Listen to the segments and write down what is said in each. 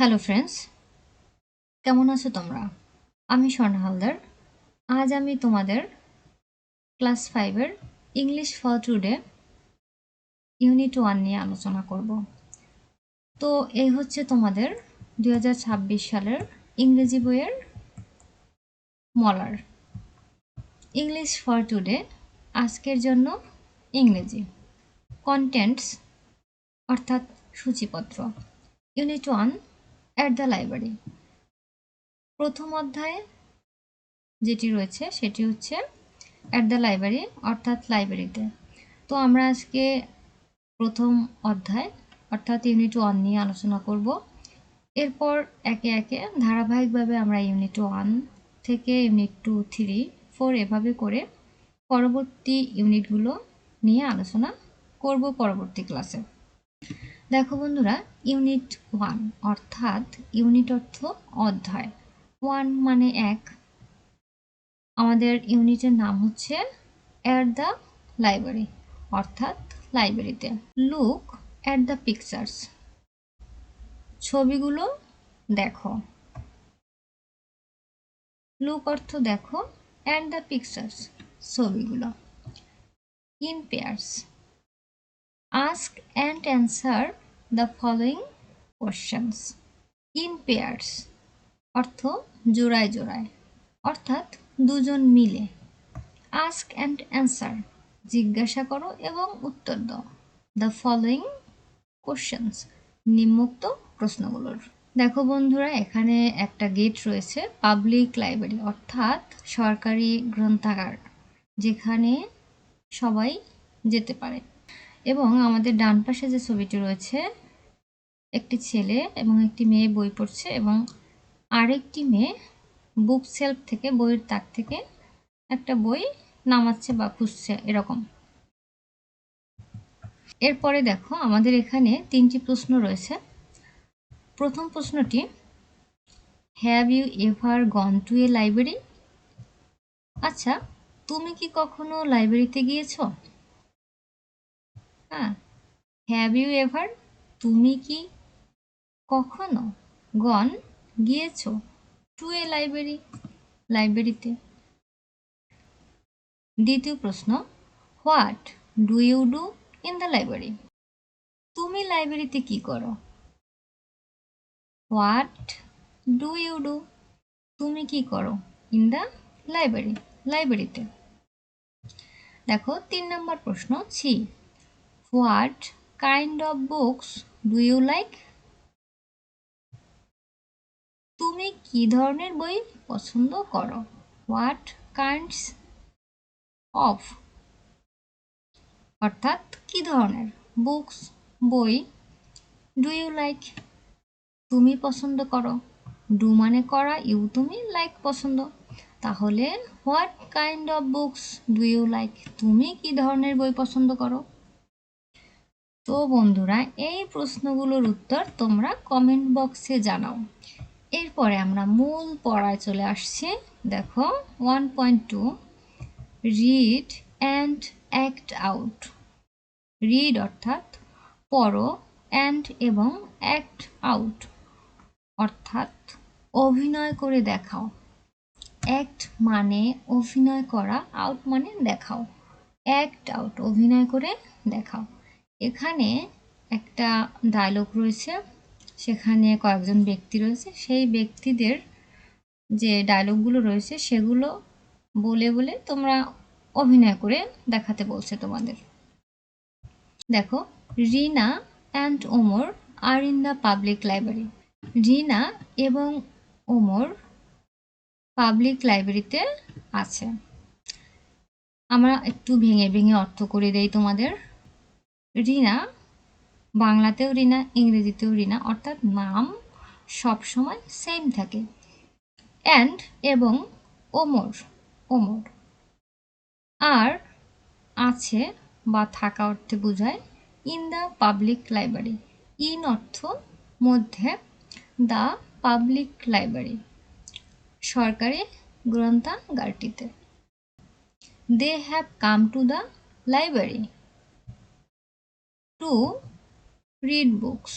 Hello friends, কেমন আছো তোমরা? আমি স্বর্ণা হালদার। আজ আমি তোমাদের ক্লাস 5-এর ইংলিশ ফর টুডে ইউনিট 1 নিয়ে আলোচনা করব। তো এই হচ্ছে তোমাদের 2026 সালের ইংরেজি বইয়ের মলার। ইংলিশ ফর টুডে আজকের জন্য ইংরেজি কন্টেন্টস অর্থাৎ সূচিপত্র। Unit 1 at the library. প্রথম অধ্যায়ে যেটি রয়েছে সেটি হচ্ছে অ্যাট দ্য লাইব্রেরি অর্থাৎ লাইব্রেরিতে। তো আমরা আজকে প্রথম অধ্যায় অর্থাৎ ইউনিট 1 নিয়ে আলোচনা করব। এরপর একে একে ধারাবাহিকভাবে আমরা ইউনিট 1 থেকে ইউনিট 2, 3, 4 এভাবে করে পরবর্তী ইউনিটগুলো নিয়ে আলোচনা করব পরবর্তী ক্লাসে। দেখো বন্ধুরা, ইউনিট 1 অর্থাৎ ইউনিট অর্থ অধ্যায়, 1 মানে 1। আমাদের ইউনিটের নাম হচ্ছে অ্যাট দ্য লাইব্রেরি অর্থাৎ লাইব্রেরিতে। লুক অ্যাট দ্য পিকচার্স, ছবিগুলো দেখো। লুক অর্থ দেখো, অ্যাট দ্য পিকচার্স ছবিগুলো। In pairs, ask and answer the following questions. In pairs অর্থ জোড়ায় জোড়ায় অর্থাৎ দুজন মিলে। আস্ক অ্যান্ড অ্যান্সার জিজ্ঞাসা করো এবং উত্তর দাও। দ্য ফলোয়িং কোশ্চেন্স নিম্নোক্ত প্রশ্নগুলোর। দেখো বন্ধুরা, এখানে একটা গেট রয়েছে, পাবলিক লাইব্রেরি অর্থাৎ সরকারি গ্রন্থাগার, যেখানে সবাই যেতে পারে। এবং আমাদের ডান পাশে যে ছবিটি রয়েছে, একটি ছেলে এবং একটি মেয়ে বই পড়ছে এবং আরেকটি মেয়ে বুক সেলফ থেকে, বইয়ের তাক থেকে একটা বই নামাচ্ছে বা খুঁজছে এরকম। এরপরে দেখো আমাদের এখানে 3টি প্রশ্ন রয়েছে। প্রথম প্রশ্নটি, have you ever gone to a library? আচ্ছা, তুমি কি কখনো লাইব্রেরিতে গিয়েছো? হ্যাঁ, হ্যাভ ইউ এভার, তুমি কি কখনো, গন গিয়েছো, টু এ লাইব্রেরি লাইব্রেরিতে। দ্বিতীয় প্রশ্ন, what do you do in the library? তুমি লাইব্রেরিতে কি করো? হোয়াট ডু ইউ ডু, তুমি কি করো ইন দ্য লাইব্রেরি লাইব্রেরিতে। দেখো 3 নম্বর প্রশ্ন, ছি, what kind of books do you like? তুমি কি ধরনের বই পছন্দ করো? হোয়াট কাইন্ডস অফ অর্থাৎ কি ধরনের, বুকস বই, ডু ইউ লাইক তুমি পছন্দ করো। ডু মানে করা, ইউ তুমি, লাইক পছন্দ। তাহলে what kind of books do you like, তুমি কি ধরনের বই পছন্দ করো? তো বন্ধুরা, এই প্রশ্নগুলোর উত্তর তোমরা কমেন্ট বক্সে জানাও। এরপরে আমরা মূল পড়ায় চলে আসছি। দেখো 1.2, read and act out. Read অর্থাৎ পড়ো, অ্যান্ড এবং অ্যাক্ট আউট অর্থাৎ অভিনয় করে দেখাও। অ্যাক্ট মানে অভিনয় করা, আউট মানে দেখাও। অ্যাক্ট আউট অভিনয় করে দেখাও। এখানে একটা ডায়লগ রয়েছে, সেখানে কয়েকজন ব্যক্তি রয়েছে, সেই ব্যক্তিদের যে ডায়লগগুলো রয়েছে সেগুলো বলে বলে তোমরা অভিনয় করে দেখাতে বলছে তোমাদের। দেখো, Rina and Omar are in the public library. Rina এবং ওমর পাবলিক লাইব্রেরিতে আছে। আমরা একটু ভেঙে ভেঙে অর্থ করে দেই তোমাদের। রিনা, বাংলাতেও রিনা, ইংরেজিতেও রিনা, অর্থাৎ নাম সবসময় সেম থাকে। অ্যান্ড এবং ওমর, ওমর আর আছে বা থাকা অর্থে বোঝায় in the public library. In অর্থ মধ্যে, দ্য পাবলিক লাইব্রেরি সরকারি গ্রন্থাগারটিতে। They have come to the library to read books.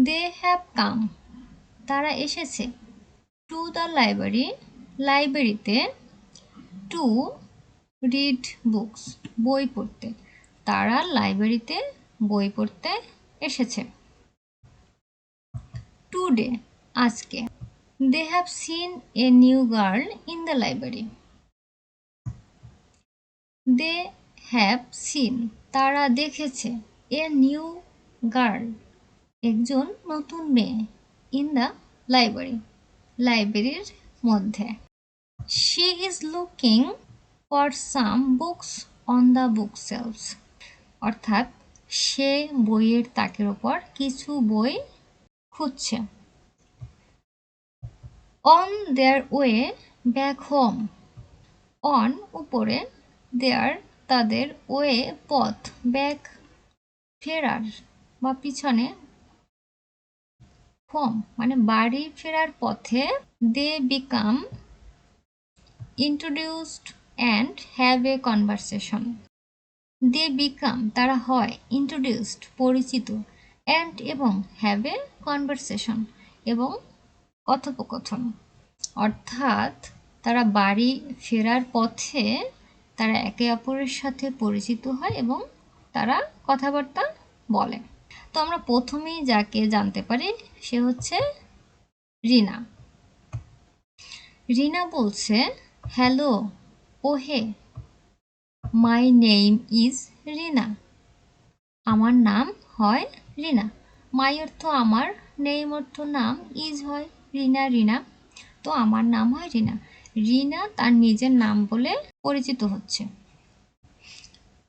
They have come, তারা এসেছে। টু দ্য লাইব্রেরি, লাইব্রেরিতে। টু রিড বুকস, বই পড়তে, তারা লাইব্রেরিতে বই পড়তে এসেছে। টুডে, আজকে। They have seen a new girl in the library. They have seen, তারা দেখেছে। এ নিউ গার্ল, একজন নতুন মেয়ে। ইন দ্য লাইব্রেরি, লাইব্রেরির মধ্যে। She is looking for some books on the book selves, অর্থাৎ সে বইয়ের তাকের ওপর কিছু বই খুঁজছে। On their way back home, on উপরে, দেয়ার তাদের, ওয়ে পথ, ব্যাক ফেরার বা পিছনে, হোম মানে বাড়ি ফেরার পথে। They become introduced and have a conversation. They become তারা হয়, ইন্ট্রোডিউসড পরিচিত, অ্যান্ড এবং, হ্যাভ এ কনভারসেশন এবং কথোপকথন। অর্থাৎ তারা বাড়ি ফেরার পথে তারা একে অপরের সাথে পরিচিত হয় এবং তারা কথাবার্তা বলে। তো আমরা প্রথমেই যাকে জানতে পারি সে হচ্ছে রিনা। রিনা বলছে, হ্যালো, ওহে, মাই নেম ইজ রিনা, আমার নাম হয় রিনা। মাই অর্থ আমার, নেম অর্থ নাম, ইজ হয় রিনা, রিনা। তো আমার নাম হয় রিনা। রিনা তার নিজের নাম বলে পরিচিত হচ্ছে।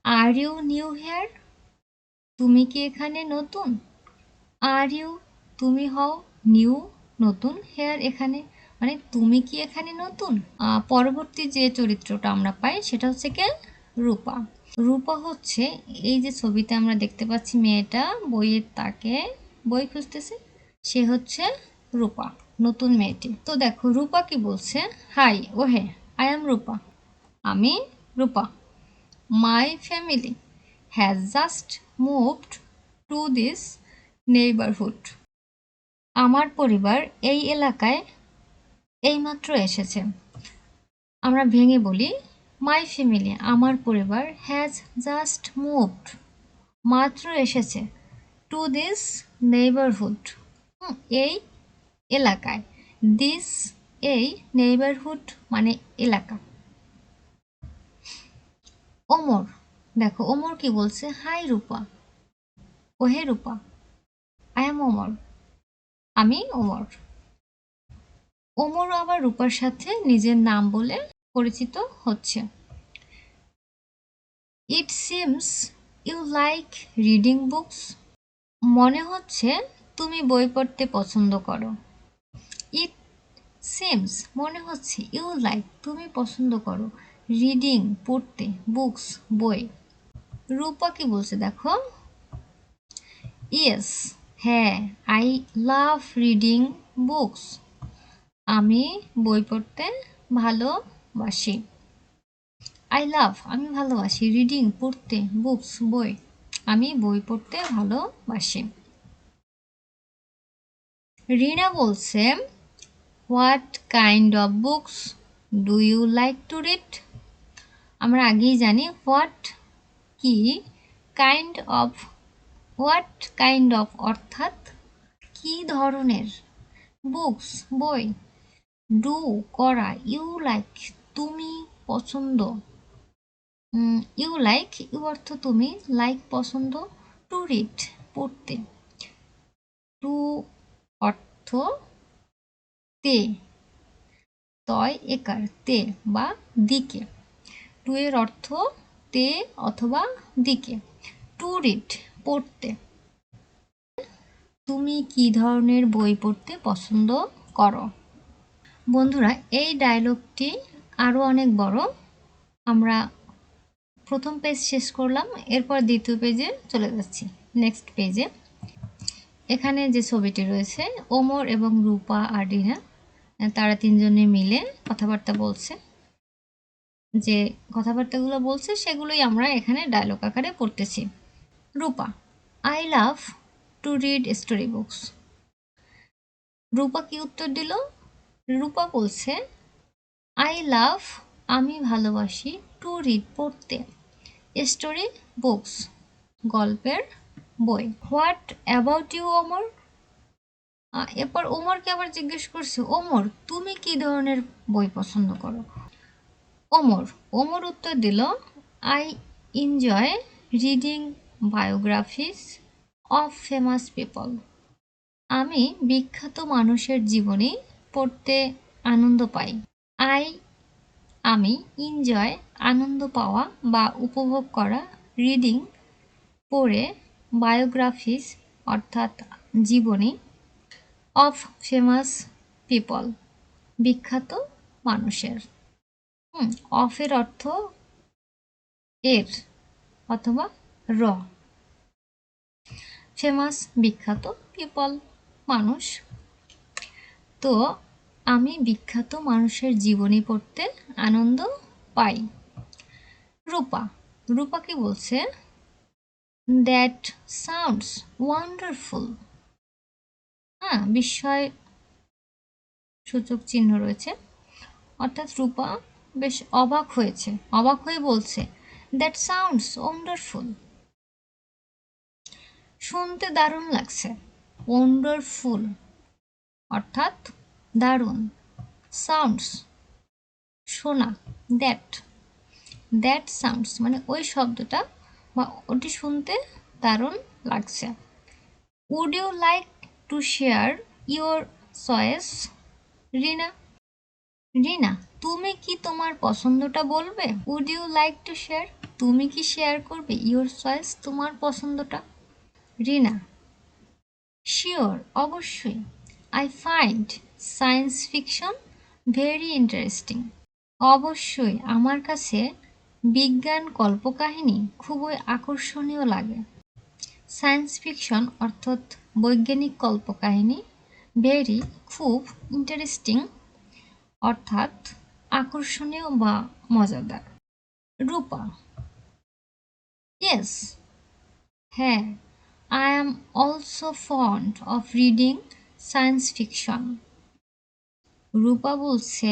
আর ইউ নিউ হেয়ার, তুমি কি এখানে নতুন? আর ইউ তুমি হও, নিউ নতুন, হেয়ার এখানে, মানে তুমি কি এখানে নতুন। পরবর্তী যে চরিত্রটা আমরা পাই সেটা হচ্ছে কে, রূপা। রূপা হচ্ছে এই যে ছবিতে আমরা দেখতে পাচ্ছি মেয়েটা বইয়ের তাকে বই খুঁজতেছে, সে হচ্ছে রূপা, নতুন মেয়েটি। তো দেখো রূপা কি বলছে, হাই ওহে, আই এম রূপা, আমি রূপা। My family has just moved to this neighbourhood, আমার পরিবার এই এলাকায় এইমাত্র এসেছে। আমরা ভেঙে বলি, মাই ফ্যামিলি আমার পরিবার, হ্যাজ জাস্ট মুভড মাত্র এসেছে, টু দিস নেইবারহুড এই এলাকায়, দিস এই, নেইবারহুড মানে এলাকা। ওমর, দেখো ওমর কি বলছে, hi Rupa, oh hey Rupa, I am Omar, আমি ওমর। ওমর আবার রূপার সাথে নিজের নাম বলে পরিচিত হচ্ছে। It seems you like reading books, মনে হচ্ছে তুমি বই পড়তে পছন্দ করো। ইট সিমস মনে হচ্ছে, ইউ লাইক তুমি পছন্দ করো, রিডিং পড়তে, বুকস বই। রূপা কি বলছে দেখো, ইয়েস হ্যাঁ, আই লাভ রিডিং বুকস, আমি বই পড়তে ভালোবাসি। আই লাভ আমি ভালোবাসি, রিডিং পড়তে, বুকস বই, আমি বই পড়তে ভালোবাসি। রিনা বলছে, what kind of books do you like to read, আমরা আগেই জানি হোয়াট কি, kind of, what kind of অর্থাৎ কি ধরনের, বুকস বই, ডু করা, ইউ লাইক তুমি পছন্দ, ইউ লাইক ইউ অর্থ তুমি, লাইক পছন্দ, টু রিড পড়তে, টু অর্থ তে, তয় একার তে বা দিকে, টু এর অর্থ তে অথবা দিকে, টু রিড পড়তে। তুমি কি ধরনের বই পড়তে পছন্দ করো। বন্ধুরা এই ডায়লগটি আরও অনেক বড়। আমরা প্রথম পেজ শেষ করলাম, এরপর দ্বিতীয় পেজে চলে যাচ্ছি, নেক্সট পেজে। এখানে যে ছবিটি রয়েছে ওমর এবং রূপা আর রিনা, তারা তিনজনে মিলে কথাবার্তা বলছে। যে কথাবার্তাগুলো বলছে সেগুলোই আমরা এখানে ডায়লগ আকারে পড়তেছি। Rupa, I love to read story books. Rupa কি উত্তর দিল? রূপা বলছে আই লাভ, আমি ভালোবাসি, টু রিড পড়তে, স্টোরি বুকস গল্পের বই। What about you Omar? এরপর ওমরকে আবার জিজ্ঞেস করছে ওমর তুমি কি ধরনের বই পছন্দ করো? ওমর ওমর উত্তর দিল I enjoy reading biographies of famous people. আমি বিখ্যাত মানুষের জীবনী পড়তে আনন্দ পাই। আই আমি এনজয় আনন্দ পাওয়া বা উপভোগ করা, রিডিং পড়ে, বায়োগ্রাফিস অর্থাৎ জীবনী, অফ ফেমাস পিপল বিখ্যাত মানুষের। অফের অর্থ এর অথবা র, ফেমাস বিখ্যাত, পিপল মানুষ। তো আমি বিখ্যাত মানুষের জীবনী পড়তে আনন্দ পাই। রূপা রূপা কি বলছে? That sounds wonderful. বিস্ময় সূচক চিহ্ন রয়েছে, অর্থাৎ রূপা বেশ অবাক হয়েছে, অবাক হয়ে বলছে দ্যাট সাউন্ডস ওয়ান্ডারফুল, শুনতে দারুণ লাগছে। ওয়ান্ডারফুল অর্থাৎ দারুণ, সাউন্ডস শোনা, দ্যাট দ্যাট সাউন্ডস মানে ওই শব্দটা বা ওটি শুনতে দারুণ লাগছে। Would you like to share your choice? Rina Rina তুমি কি তোমার পছন্দটা বলবে? Would you like to share, তুমি কি শেয়ার করবে ইয়োর চয়েস তোমার পছন্দটা? রিনা শিওর অবশ্যই। I find science fiction very interesting. অবশ্যই আমার কাছে বিজ্ঞান কল্পকাহিনী খুবই আকর্ষণীয় লাগে। সায়েন্স ফিকশন অর্থাৎ বৈজ্ঞানিক কল্পকাহিনী, ভেরি খুব, ইন্টারেস্টিং অর্থাৎ আকর্ষণীয় বা মজাদার। রূপা ইয়েস, হ্যাঁ, I am also fond of reading science fiction. Rupa বলছে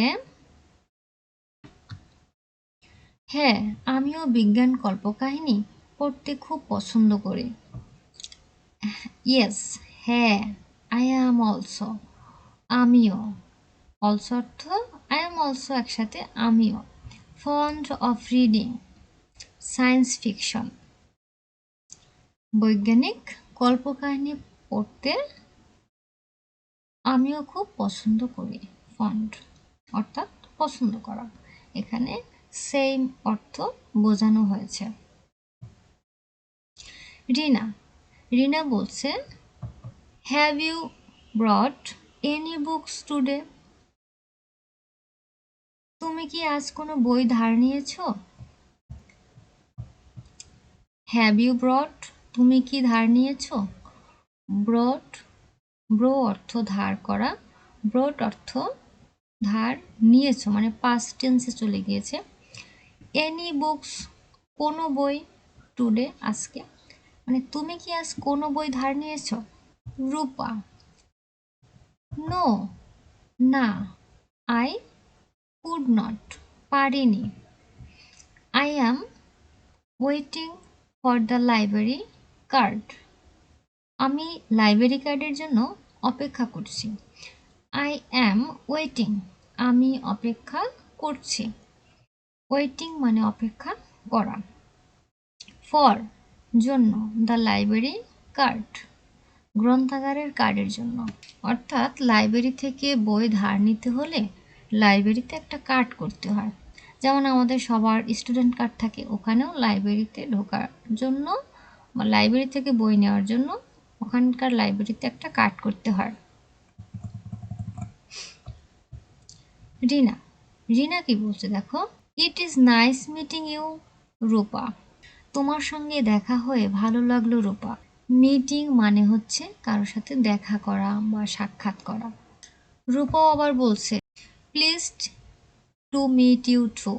হ্যাঁ, আমিও বিজ্ঞান কল্পকাহিনী পড়তে খুব পছন্দ করি। ইয়েস, হ্যাঁ, আই অ্যাম অলসো, আমিও, অলসো অর্থ আই অ্যাম অলসো একসাথে আমিও, fond of reading science fiction বৈজ্ঞানিক কল্পকাহিনী পড়তে আমিও খুব পছন্দ করি। ফন্ড অর্থাৎ পছন্দ করা, এখানে সেম অর্থ বোঝানো হয়েছে। রিনা রিনা বলছে have you brought any books today? তুমি কি আজ কোনো বই ধার নিয়েছো? হ্যাভ ইউ ব্রট তুমি কি ধার নিয়েছো? ব্রট ব্রো অর্থ ধার করা, ব্রট অর্থ ধার নিয়েছো মানে পাস্ট টেন্সে চলে গিয়েছে। এনি বুকস কোনো বই, টুডে আজকে, মানে তুমি কি আজ কোনো বই ধার নিয়েছো? রূপা নো না, আই কুড নট পারিনি, I am waiting for the library card আমি লাইব্রেরি কার্ডের জন্য অপেক্ষা করছি। আই অ্যাম ওয়েটিং আমি অপেক্ষা করছি, ওয়েটিং মানে অপেক্ষা করা। ফর জন্য, দ্য লাইব্রেরি কার্ড গ্রন্থাগারের কার্ডের জন্য, অর্থাৎ লাইব্রেরি থেকে বই ধার নিতে হলে লাইব্রেরিতে একটা কার্ড করতে হয়। যেমন আমাদের সবার স্টুডেন্ট কার্ড থাকে, ওখানেও লাইব্রেরিতে ঢোকার জন্য বা লাইব্রেরি থেকে বই নেওয়ার জন্য ওখানকার লাইব্রেরিতে একটা কার্ড করতে হয়। রিনা রিনা কি বলছে দেখো, it is nice meeting you Rupa, তোমার সঙ্গে দেখা হয়ে ভালো লাগলো রূপা। মিটিং মানে হচ্ছে কারোর সাথে দেখা করা বা সাক্ষাৎ করা। রূপাও আবার বলছে pleased to meet you too,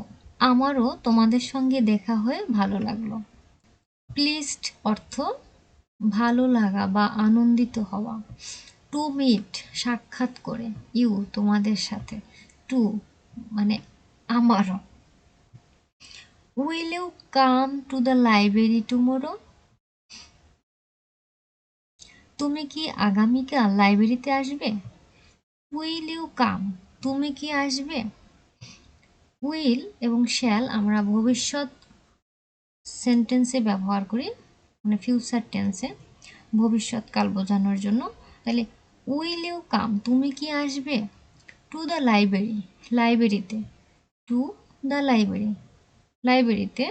আমারও তোমাদের সঙ্গে দেখা হয়ে ভালো লাগলো। প্লিজড অর্থ ভালো লাগা বা আনন্দিত হওয়া। টু মিট সাক্ষাৎ করে, ইউ তোমাদের সাথে, টু মানে আমারও। Will you come to the library tomorrow? তুমি কি আগামীকাল লাইব্রেরিতে আসবে? উইল ইউ কাম, তুমি কি আসবে? উইল এবং শ্যাল আমরা ভবিষ্যৎ সেন্টেন্সে ব্যবহার করি, মানে ফিউচার টেন্সে, ভবিষ্যৎকাল বোঝানোর জন্য। তাহলে উইল ইউ কাম, তুমি কি আসবে? টু দ্য লাইব্রেরি, লাইব্রেরিতে, টু দ্য লাইব্রেরি, লাইব্রেরিতে,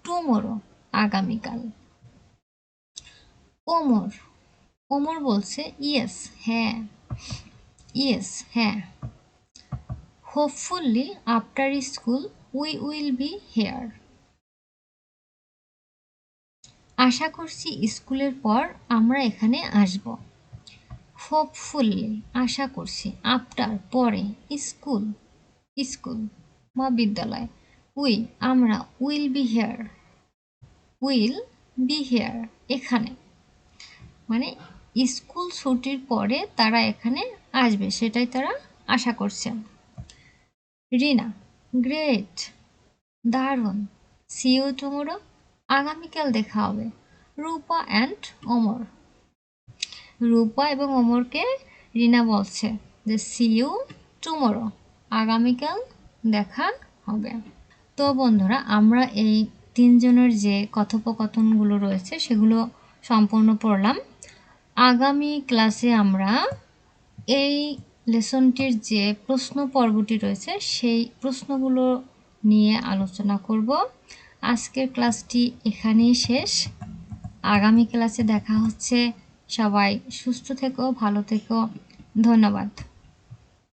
টুমোরো আগামীকাল। ওমর, ওমর বলছে ইয়েস হ্যাঁ, ইয়েস হ্যাঁ। Hopefully after school we will be here. আশা করছি স্কুলের পর আমরা এখানে আসব। হোপফুলি আশা করছি, আফটার পরে, স্কুল স্কুল বা বিদ্যালয়, উই আমরা, will be hair, will be hair এখানে, মানে স্কুল ছুটির পরে তারা এখানে আসবে সেটাই তারা আশা করছে। রিনা, গ্রেট, দারুণ। সি ইউ টুমোরো, আগামীকাল দেখা হবে। রূপা অ্যান্ড ওমর, রূপা এবং ওমরকে রিনা বলছে যে সি ইউ টুমোরো, আগামীকাল দেখা হবে। তো বন্ধুরা, আমরা এই তিনজনের যে কথোপকথনগুলো রয়েছে সেগুলো সম্পূর্ণ পড়লাম। আগামী ক্লাসে আমরা এই লেসনটির যে প্রশ্ন পর্বটি রয়েছে সেই প্রশ্নগুলো নিয়ে আলোচনা করব। আজকের ক্লাসটি এখানেই শেষ, আগামী ক্লাসে দেখা হচ্ছে। সবাই সুস্থ থেকো, ভালো থেকো, ধন্যবাদ।